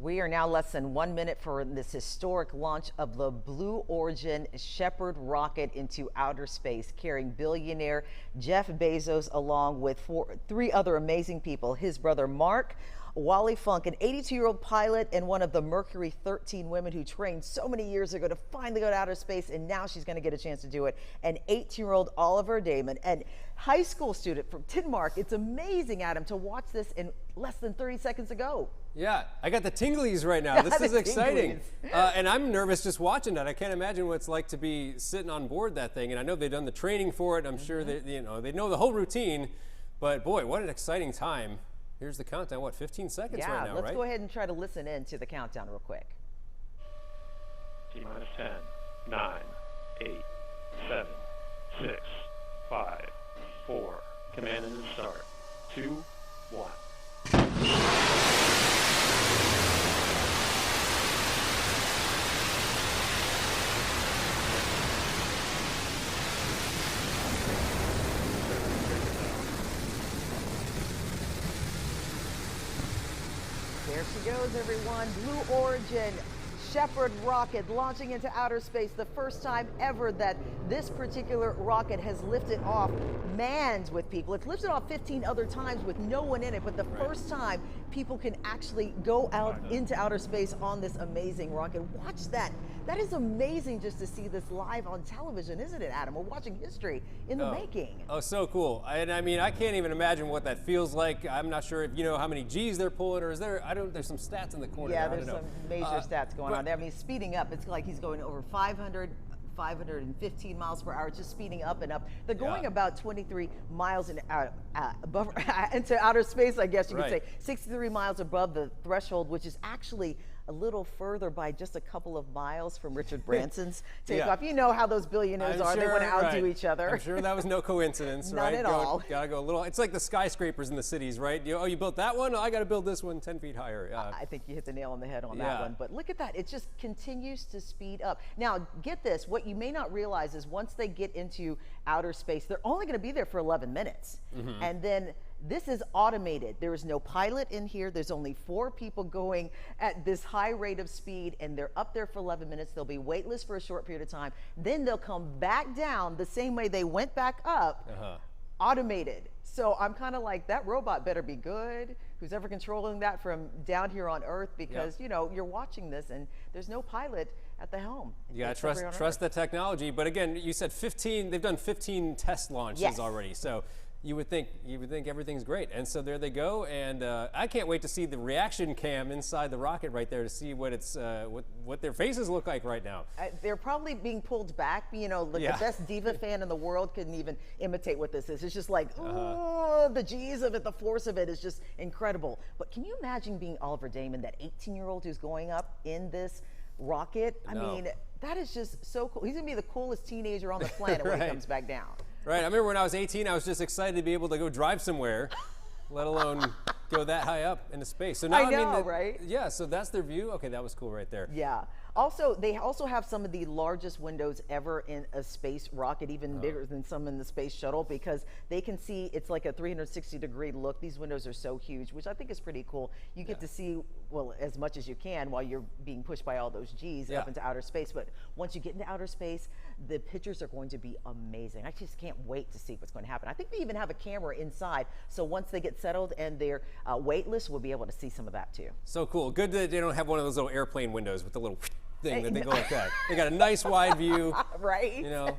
We are now less than 1 minute for this historic launch of the Blue Origin Shepard rocket into outer space, carrying billionaire Jeff Bezos along with three other amazing people, his brother Mark, Wally Funk, an 82-year-old pilot and one of the Mercury 13 women who trained so many years ago to finally go to outer space, and now she's going to get a chance to do it, and 18-year-old Oliver Damon, and high school student from Denmark. It's amazing, Adam, to watch this in less than 30 seconds ago. Yeah, I got the tinglies right now. This is exciting. And I'm nervous just watching that. I can't imagine what it's like to be sitting on board that thing. And I know they've done the training for it. I'm sure that, they know the whole routine. But boy, what an exciting time. Here's the countdown, what, 15 seconds right now, right? Let's go ahead and try to listen in to the countdown real quick. T-minus 10, 9, 8, 7, 6, 5, 4. Command and start. 2, 1. There she goes, everyone. Blue Origin Shepard rocket launching into outer space. The first time ever that this particular rocket has lifted off manned with people. It's lifted off 15 other times with no one in it, but the first time people can actually go out into outer space on this amazing rocket. Watch that. That is amazing just to see this live on television, isn't it, Adam? We're watching history in the making. Oh, so cool. And I mean, I can't even imagine what that feels like. I'm not sure if you know how many G's they're pulling, or is there, there's some stats in the corner. Yeah, there's some major stats going on there. I mean, speeding up, it's like he's going over 515 miles per hour, just speeding up and up. They're going about 23 miles into outer space, I guess you could say. 63 miles above the threshold, which is actually a little further by just a couple of miles from Richard Branson's takeoff. You know how those billionaires are. They want to outdo each other. I'm sure that was no coincidence, Not at all. Gotta go a little. It's like the skyscrapers in the cities, right? You built that one? Oh, I got to build this one 10 feet higher. I think you hit the nail on the head on that one. But look at that. It just continues to speed up. Now, get this. What you may not realize is once they get into outer space, they're only going to be there for 11 minutes. And then this is automated. There is no pilot in here. There's only 4 people going at this high rate of speed, and they're up there for 11 minutes. They'll be weightless for a short period of time. Then they'll come back down the same way they went back up, automated. So I'm kind of like, that robot better be good. Who's ever controlling that from down here on Earth, because you know, you're watching this and there's no pilot at the helm. You gotta trust the technology. But again, you said 15. They've done 15 test launches already. So you would think everything's great, and so there they go. And I can't wait to see the reaction cam inside the rocket right there to see what it's what their faces look like right now. They're probably being pulled back. You know, the best diva fan in the world couldn't even imitate what this is. It's just like, oh, the G's of it, the force of it is just incredible. But can you imagine being Oliver Damon, that 18-year-old who's going up in this rocket? I mean, that is just so cool. He's gonna be the coolest teenager on the planet when he comes back down. Right. I remember when I was 18, I was just excited to be able to go drive somewhere, let alone go that high up into space. So now, I know, right? Yeah, so that's their view. Okay, that was cool right there. Yeah. Also, they also have some of the largest windows ever in a space rocket, even bigger than some in the space shuttle, because they can see, it's like a 360-degree look. These windows are so huge, which I think is pretty cool. You get to see, well, as much as you can while you're being pushed by all those G's up into outer space. But once you get into outer space, the pictures are going to be amazing. I just can't wait to see what's going to happen. I think they even have a camera inside, so once they get settled and they're weightless, we'll be able to see some of that too. So cool. Good that they don't have one of those little airplane windows with the little thing that they go like that. They got a nice wide view. Right. You know.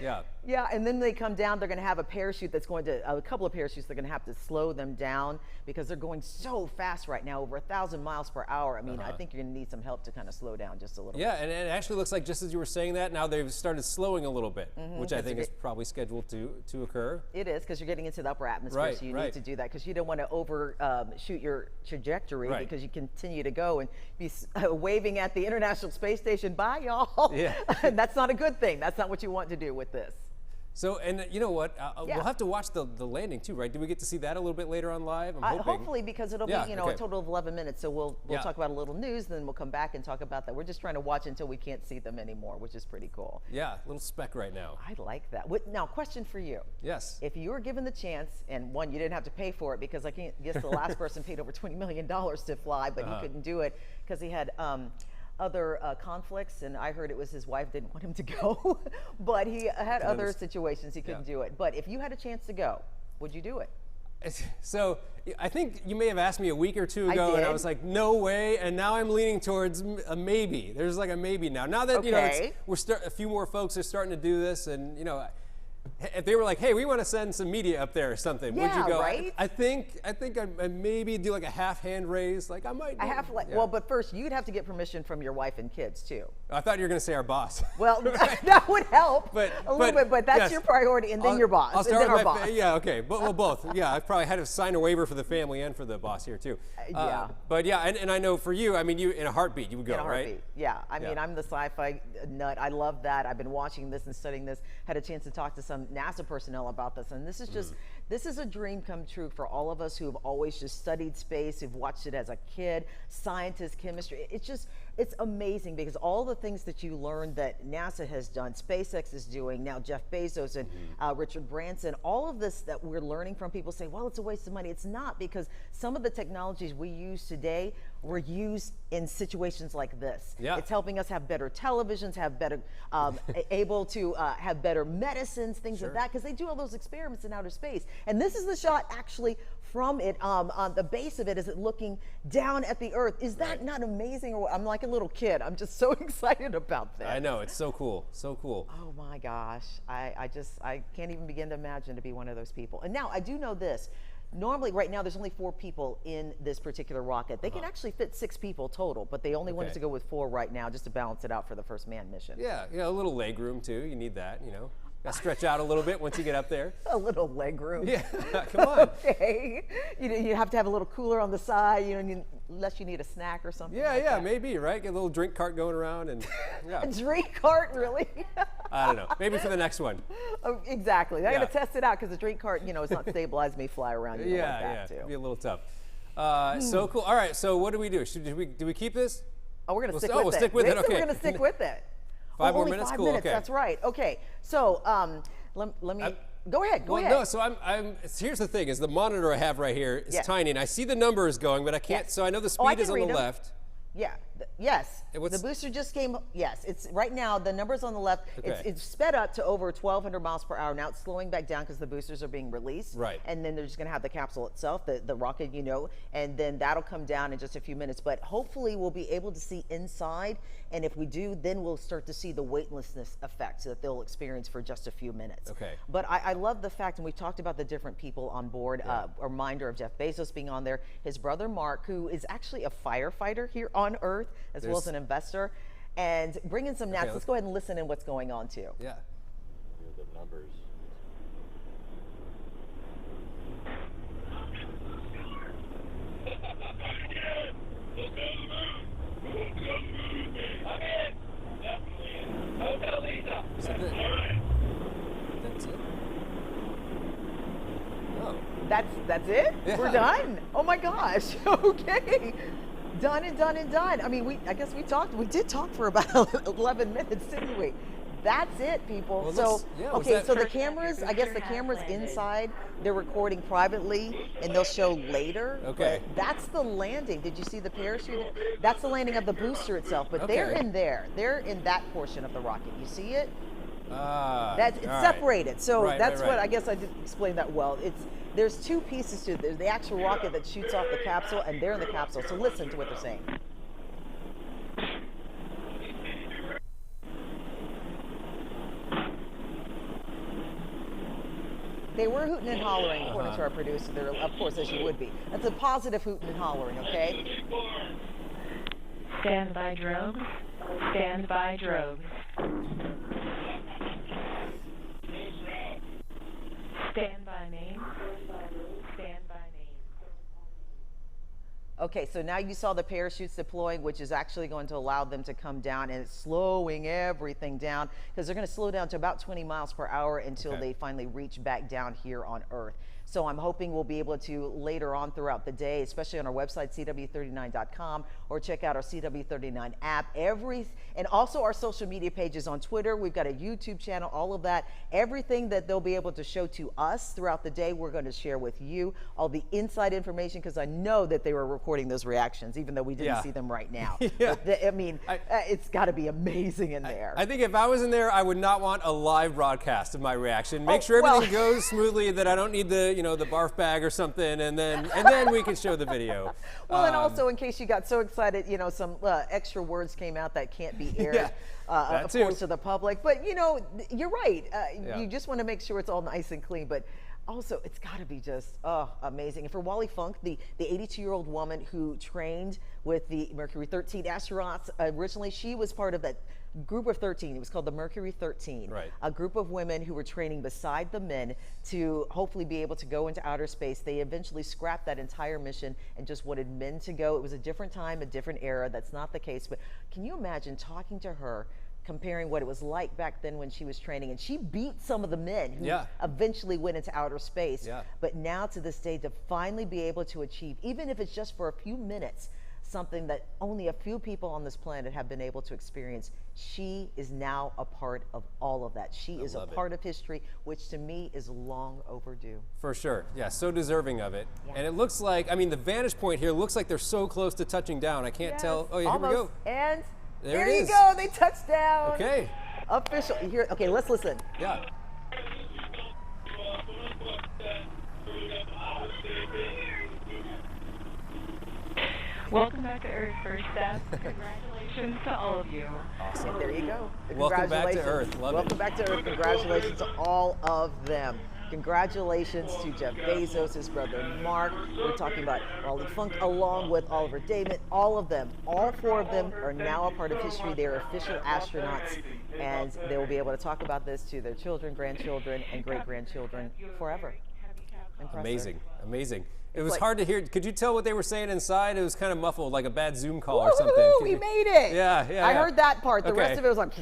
Yeah. Yeah, and then they come down, they're going to have a parachute that's going to, a couple of parachutes, they're going to have to slow them down because they're going so fast right now, over 1,000 miles per hour. I mean, I think you're going to need some help to kind of slow down just a little bit. Yeah, and it actually looks like, just as you were saying that, now they've started slowing a little bit, which I think is probably scheduled to occur. It is, because you're getting into the upper atmosphere, so you need to do that, because you don't want to overshoot your trajectory, because you continue to go and be waving at the International Space Station, bye y'all. Yeah. And that's not a good thing. That's not what you want to do with this. So, and you know what? Yeah. We'll have to watch the landing too, right? Do we get to see that a little bit later on live? I'm hoping. Hopefully, because it'll Yeah, be, a okay. total of 11 minutes. So we'll Yeah. talk about a little news, then we'll come back and talk about that. We're just trying to watch until we can't see them anymore, which is pretty cool. Yeah, little speck right now. I like that. Now, question for you. Yes. If you were given the chance, and one, you didn't have to pay for it because I guess the last person paid over $20 million to fly, but he couldn't do it because he had other conflicts, and I heard it was his wife didn't want him to go, but he had other situations he couldn't do it. But if you had a chance to go, would you do it? So I think you may have asked me a week or two ago, and I was like, no way. And now I'm leaning towards a maybe. There's like a maybe now. Now that a few more folks are starting to do this, and if they were like, hey, we want to send some media up there or something, would you go? Right? I think I maybe do like a half hand raise. Like I might. Well, but first you'd have to get permission from your wife and kids too. I thought you were going to say our boss. Well, that would help a little bit, but that's your priority, and then your boss, I'll start and then with our my boss. Yeah, okay, well, both. Yeah, I probably had to sign a waiver for the family and for the boss here too. Yeah. But yeah, and I know for you, I mean, you in a heartbeat you would go, In a heartbeat. right? Yeah, I mean, I'm the sci-fi nut. I love that. I've been watching this and studying this. Had a chance to talk to some NASA personnel about this, and this is just this is a dream come true for all of us who have always just studied space, who've watched it as a kid, scientists, chemistry. It's amazing because all the things that you learned that NASA has done, SpaceX is doing, now Jeff Bezos and Richard Branson, all of this that we're learning from, people say, well, it's a waste of money. It's not, because some of the technologies we use today were used in situations like this. Yeah. It's helping us have better televisions, have better, able to have better medicines, things like that, because they do all those experiments in outer space. And this is the shot actually from it, on the base of it, is it looking down at the Earth. Is that not amazing? Or I'm like a little kid. I'm just so excited about that. I know, it's so cool, so cool. Oh my gosh, I can't even begin to imagine to be one of those people. And now I do know this. Normally, right now, there's only 4 people in this particular rocket. They can actually fit 6 people total, but they only wanted to go with 4 right now just to balance it out for the first manned mission. Yeah, a little leg room too. You need that, Got to stretch out a little bit once you get up there. A little leg room. Yeah, come on. Okay. You have to have a little cooler on the side, unless you need a snack or something. Yeah, maybe, right? Get a little drink cart going around and A drink cart, really? I don't know. Maybe for the next one. Oh, exactly. I got to test it out because the drink cart, it's not stabilized. May fly around. Like that too. It'd be a little tough. So cool. All right. So what do we do? Do we keep this? Oh, we're gonna stick with it. We'll stick with it. Okay. We're gonna stick with it. 5 more only minutes. 5 Cool. minutes. Okay. That's right. Okay. So let me go ahead. Go ahead. No. So here's the thing: is the monitor I have right here is tiny, and I see the numbers going, but I can't. Yes. So I know the I speed is can on the read 'em. left. Yeah. Yes. what's- The booster just came. Yes. It's right now. The numbers on the left. Okay. It's sped up to over 1,200 miles per hour. Now it's slowing back down because the boosters are being released. Right. And then they're just going to have the capsule itself, the rocket, and then that'll come down in just a few minutes. But hopefully we'll be able to see inside. And if we do, then we'll start to see the weightlessness effect that they'll experience for just a few minutes. Okay. But I love the fact, and we've talked about the different people on board. A reminder of Jeff Bezos being on there, his brother Mark, who is actually a firefighter here on Earth, as well as an investor, and bringing some NASA. Let's go ahead and listen in what's going on too. Yeah. The numbers. So that's it. Oh. That's it? Yeah. We're done? Oh my gosh. Okay. Done and done and done. I mean, we did talk for about 11 minutes, didn't we? That's it, people. Well, so, was okay, that- so the cameras, I guess the cameras inside, they're recording privately and they'll show later. Okay. But that's the landing. Did you see the parachute? That's the landing of the booster itself, but they're Okay. in there. They're in that portion of the rocket. You see it? It's Separated. So Right, that's right, what right. I guess I didn't explain that well. There's 2 pieces to it. There's the actual rocket that shoots off the capsule, and they're in the capsule. So listen to what they're saying. They were hooting and hollering, according to our producer. They're, of course, as you would be. That's a positive hooting and hollering, okay? Stand by drogues. Stand by drogues. Stand by name. Stand by name. Okay, so now you saw the parachutes deploying, which is actually going to allow them to come down, and it's slowing everything down because they're going to slow down to about 20 miles per hour until they finally reach back down here on Earth. So I'm hoping we'll be able to later on throughout the day, especially on our website, CW39.com, or check out our CW39 app, and also our social media pages on Twitter. We've got a YouTube channel, all of that. Everything that they'll be able to show to us throughout the day, we're going to share with you. All the inside information, because I know that they were recording those reactions, even though we didn't see them right now. I mean, it's got to be amazing in there. I think if I was in there, I would not want a live broadcast of my reaction. Make sure everything goes smoothly, that I don't need the the barf bag or something, and then we can show the video. Well, and also in case you got so excited, some extra words came out that can't be aired, of course, to the public. But you're right. You just want to make sure it's all nice and clean. But also, it's got to be just amazing. And for Wally Funk, the 82-year-old woman who trained with the Mercury 13 astronauts, originally she was part of that group of 13. It was called the Mercury 13. Right. A group of women who were training beside the men to hopefully be able to go into outer space. They eventually scrapped that entire mission and just wanted men to go. It was a different time, a different era. That's not the case. But can you imagine talking to her, comparing what it was like back then when she was training, and she beat some of the men who eventually went into outer space. But now to this day, to finally be able to achieve, even if it's just for a few minutes, something that only a few people on this planet have been able to experience. She is now a part of all of that. She is a part of history, which to me is long overdue. For sure. Yeah, so deserving of it. And it looks like, I mean, the vantage point here looks like they're so close to touching down. I can't tell. Oh, yeah, here we go. And there it is. You go. They touched down. Okay. Official. Here. Okay, let's listen. Yeah. Welcome back to Earth, First Step. Congratulations to all of you. Awesome. And there you go. Welcome back to Earth. Welcome back to Earth. Congratulations to all of them. Congratulations to Jeff Bezos, his brother Mark. We're talking about Wally Funk along with Oliver Damon. All of them, all four of them are now a part of history. They're official astronauts, and they will be able to talk about this to their children, grandchildren, and great-grandchildren forever. Impressive. Amazing. Amazing. It was hard to hear. Could you tell what they were saying inside? It was kind of muffled, like a bad Zoom call or something. We made it. Yeah. I heard that part. The rest of it was like,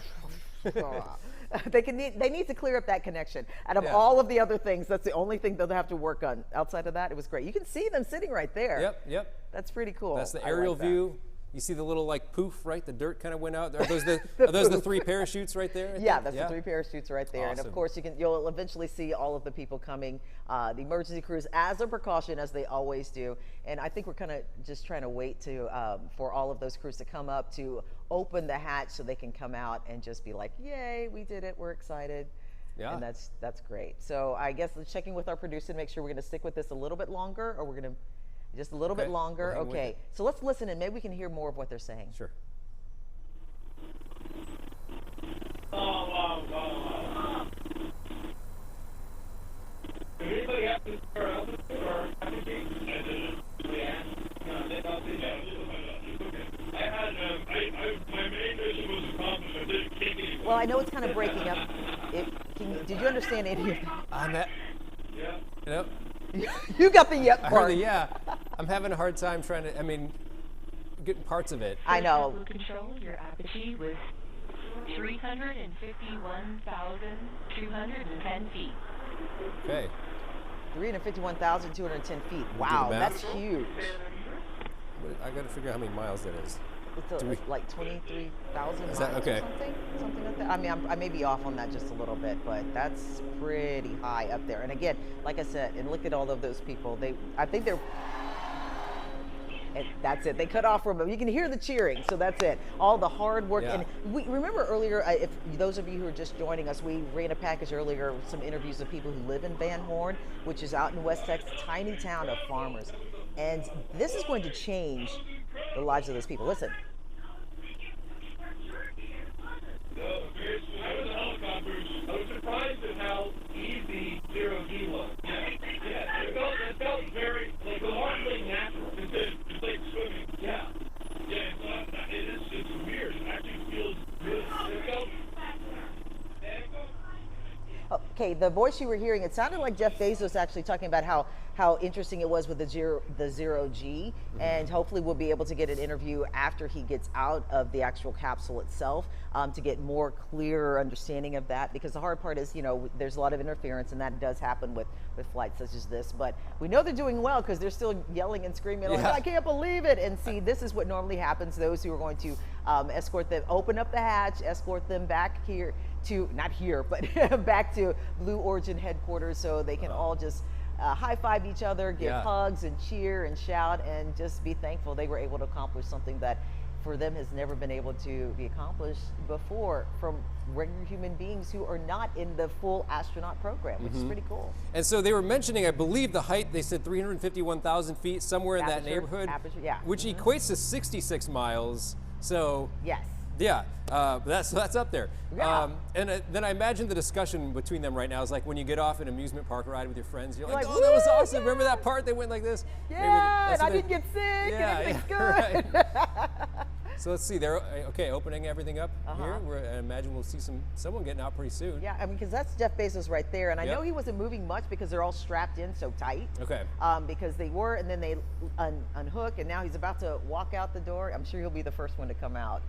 they need to clear up that connection. Out of all of the other things, that's the only thing they'll have to work on. Outside of that, it was great. You can see them sitting right there. Yep. That's pretty cool. That's the aerial view. You see the little poof, right? The dirt kind of went out. Are those the three parachutes right there? Yeah, that's the three parachutes right there. Awesome. And of course, you'll eventually see all of the people coming, the emergency crews, as a precaution, as they always do. And I think we're kind of just trying to wait for all of those crews to come up to open the hatch so they can come out and just be like, "Yay, we did it! We're excited." Yeah. And that's great. So I guess checking with our producer to make sure we're going to stick with this a little bit longer, or we're going to. Just a little bit longer. Okay, so let's listen and maybe we can hear more of what they're saying. Sure. Well, I know it's kind of breaking up. Did you understand any of that? Yep. You got the yep part. I heard the yeah. I'm having a hard time trying to, getting parts of it. I know. Control, your apogee was 351,210 feet. Okay. 351,210 feet. Wow, that's huge. I got to figure out how many miles that is. It's like 23,000 miles okay? Or something like that. I mean, I may be off on that just a little bit, but that's pretty high up there. And again, like I said, and look at all of those people. I think they're. And that's it. They cut off from them. You can hear the cheering, so that's it. All the hard work. Yeah. And we remember earlier, if those of you who are just joining us, we ran a package earlier with some interviews of people who live in Van Horn, which is out in West Texas, tiny town of farmers. And this is going to change the lives of those people. Listen. I was surprised at how easy zero-G was. Yeah, it felt very, hardly natural. It's like swimming. Yeah. It's weird. It actually feels good. Okay, the voice you were hearing, it sounded like Jeff Bezos actually talking about how how interesting it was with the zero G, and hopefully we'll be able to get an interview after he gets out of the actual capsule itself to get more clearer understanding of that, because the hard part is, you know, there's a lot of interference, and that does happen with flights such as this, but we know they're doing well because they're still yelling and screaming like, I can't believe it. And see, this is what normally happens. Those who are going to escort them, open up the hatch, escort them back here to, not here, but back to Blue Origin headquarters, so they can all just high five each other, give hugs and cheer and shout, and just be thankful they were able to accomplish something that for them has never been able to be accomplished before from regular human beings who are not in the full astronaut program, which is pretty cool. And so they were mentioning, I believe the height, they said 351,000 feet, somewhere in that neighborhood, which equates to 66 miles. So yes. Yeah, that's up there. Yeah. And then I imagine the discussion between them right now is like when you get off an amusement park ride with your friends, you're like, oh, that was awesome. Yeah. Remember that part? They went like this? Yeah, and I didn't get sick, and everything's good. Right. So let's see, they're opening everything up here. I imagine we'll see someone getting out pretty soon. Yeah, I mean, because that's Jeff Bezos right there, and I know he wasn't moving much because they're all strapped in so tight. Okay. Because they were, and then they unhook, and now he's about to walk out the door. I'm sure he'll be the first one to come out.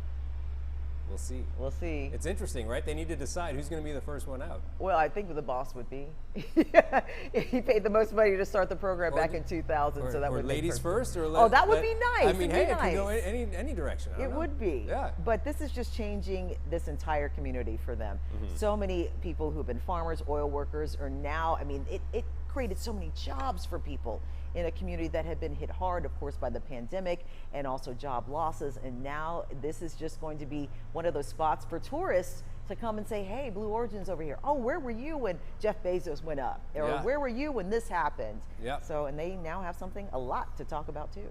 We'll see. We'll see. It's interesting, right? They need to decide who's going to be the first one out. Well, I think the boss would be. He paid the most money to start the program back in 2000, so that would make ladies first, or that would be nice. I mean, hey, it could go any direction. It would be. Yeah. But this is just changing this entire community for them. So many people who've been farmers, oil workers, are now. I mean, it created so many jobs for people in a community that had been hit hard, of course, by the pandemic and also job losses. And now this is just going to be one of those spots for tourists to come and say, hey, Blue Origin's over here. Oh, where were you when Jeff Bezos went up? Or where were you when this happened? Yeah. So, and they now have a lot to talk about too.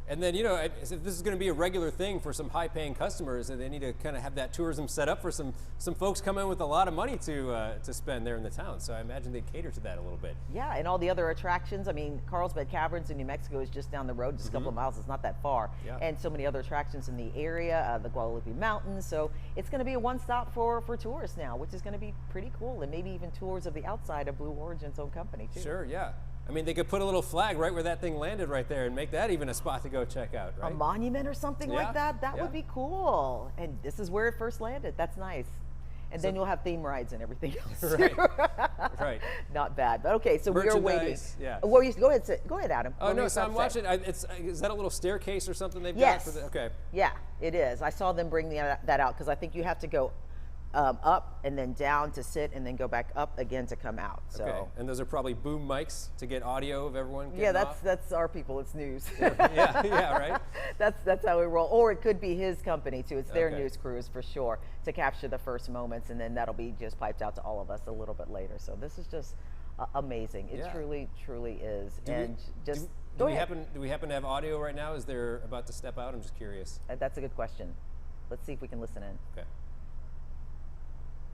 And then, you know, if this is going to be a regular thing for some high-paying customers, and they need to kind of have that tourism set up for some folks come in with a lot of money to spend there in the town. So I imagine they cater to that a little bit. Yeah, and all the other attractions. I mean, Carlsbad Caverns in New Mexico is just down the road, just a couple of miles. It's not that far. Yeah. And so many other attractions in the area, the Guadalupe Mountains. So it's going to be a one-stop for tourists now, which is going to be pretty cool, and maybe even tours of the outside of Blue Origin's own company too. Sure, yeah. I mean, they could put a little flag right where that thing landed right there and make that even a spot to go check out, right? A monument or something like that? That would be cool. And this is where it first landed. That's nice. And then you'll have theme rides and everything else. Right. Right. Not bad. But okay, so we are waiting. Yeah. Well, go ahead, Adam. Oh, no, so I'm watching. Is that a little staircase or something they've got? Yes. Okay. Yeah, it is. I saw them bring that out because I think you have to go up and then down to sit and then go back up again to come out. So. Okay. And those are probably boom mics to get audio of everyone getting off? That's our people. It's news. yeah, right. That's how we roll. Or it could be his company too. It's their news crews for sure to capture the first moments, and then that'll be just piped out to all of us a little bit later. So this is just amazing. It truly is. Do we happen to have audio right now as they're about to step out? I'm just curious. That's a good question. Let's see if we can listen in. Okay.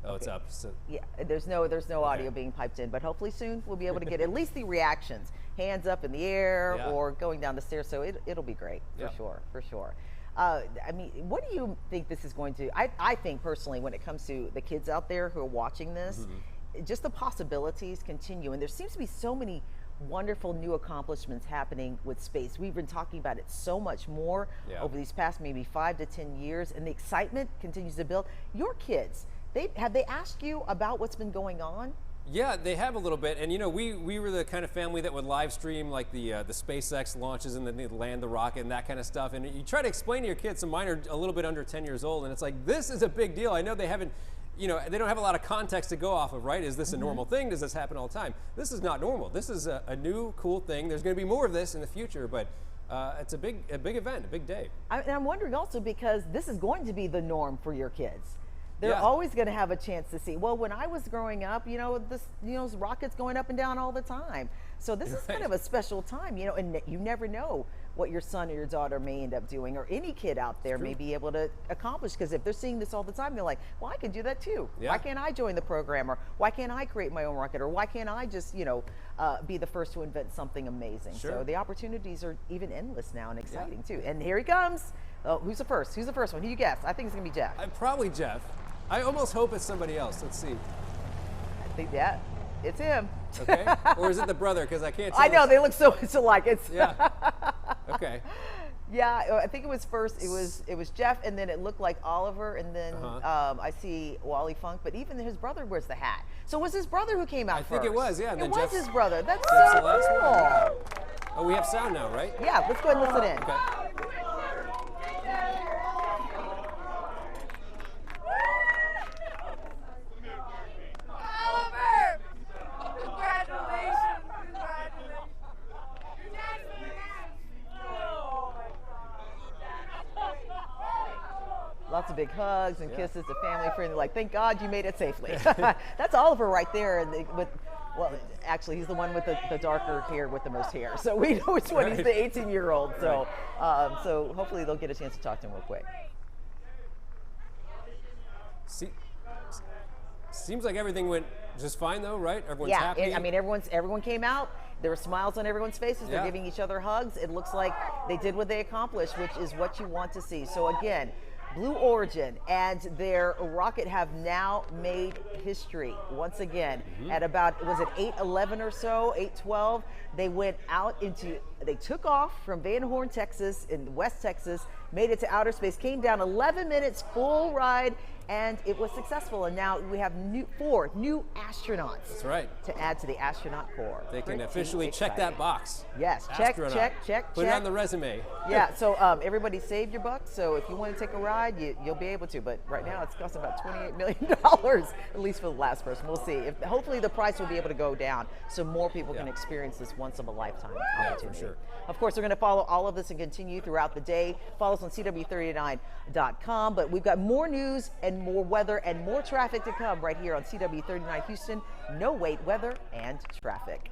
Oh, it's up. So. Yeah, there's no audio being piped in, but hopefully soon we'll be able to get at least the reactions, hands up in the air or going down the stairs. So it'll be great for sure. I mean, what do you think this is going to? I think personally, when it comes to the kids out there who are watching this, just the possibilities continue, and there seems to be so many wonderful new accomplishments happening with space. We've been talking about it so much more over these past maybe 5 to 10 years, and the excitement continues to build. Your kids. Have they asked you about what's been going on? Yeah, they have a little bit, and you know, we were the kind of family that would live stream like the SpaceX launches and then they'd land the rocket and that kind of stuff. And you try to explain to your kids, some mine are a little bit under 10 years old, and it's like, this is a big deal. I know they haven't, you know, they don't have a lot of context to go off of, right? Is this a normal thing? Does this happen all the time? This is not normal. This is a new, cool thing. There's going to be more of this in the future, but it's a big event, a big day. And I'm wondering also because this is going to be the norm for your kids. They're always going to have a chance to see. Well, when I was growing up, rockets going up and down all the time. So this is kind of a special time, and you never know what your son or your daughter may end up doing, or any kid out there may be able to accomplish. Because if they're seeing this all the time, they're like, well, I can do that too. Why can't I join the program? Or why can't I create my own rocket? Or why can't I just, be the first to invent something amazing? So the opportunities are even endless now and exciting too. And here he comes. Oh, who's the first? Who's the first one? Who you guess? I think it's going to be Jeff. Probably Jeff. I almost hope it's somebody else. Let's see. I think It's him. Okay. Or is it the brother? Because I can't tell. I know, they look so much alike. It's Yeah. Okay. Yeah, I think it was first. It was Jeff, and then it looked like Oliver, and then I see Wally Funk. But even his brother wears the hat. So it was his brother who came out first. I think it was, yeah. And it then was Jeff's- his brother. That's Jeff's so the last cool. one, yeah. Oh, we have sound now, right? Yeah, let's go ahead and listen in. Okay. Oliver! Congratulations! Lots of big hugs and kisses to family, friends. Like, thank God you made it safely. That's Oliver right there. And well, actually, he's the one with the darker hair with the most hair. So we know which one. He's the 18-year-old. So, so hopefully they'll get a chance to talk to him real quick. Seems like everything went just fine, though, right? Everyone's happy. I mean, everyone came out. There were smiles on everyone's faces. They're giving each other hugs. It looks like they did what they accomplished, which is what you want to see. So again, Blue Origin and their rocket have now made history once again. At about, was it 8:11 or so, 8:12, they went out they took off from Van Horn, Texas, in West Texas, made it to outer space, came down 11 minutes, full ride, and it was successful. And now we have 4 new astronauts. That's right. To add to the astronaut corps. They can Pretty officially check that box. Yes, Astronaut. check. Put it on the resume. Yeah, so everybody save your bucks. So if you want to take a ride, you'll be able to. But right now it's costing about $28 million, at least for the last person. We'll see. Hopefully the price will be able to go down so more people can experience this once of a lifetime opportunity. For sure. Of course, we're going to follow all of this and continue throughout the day. Follow us on CW39.com. But we've got more news and more weather and more traffic to come right here on CW39 Houston. No wait, weather and traffic.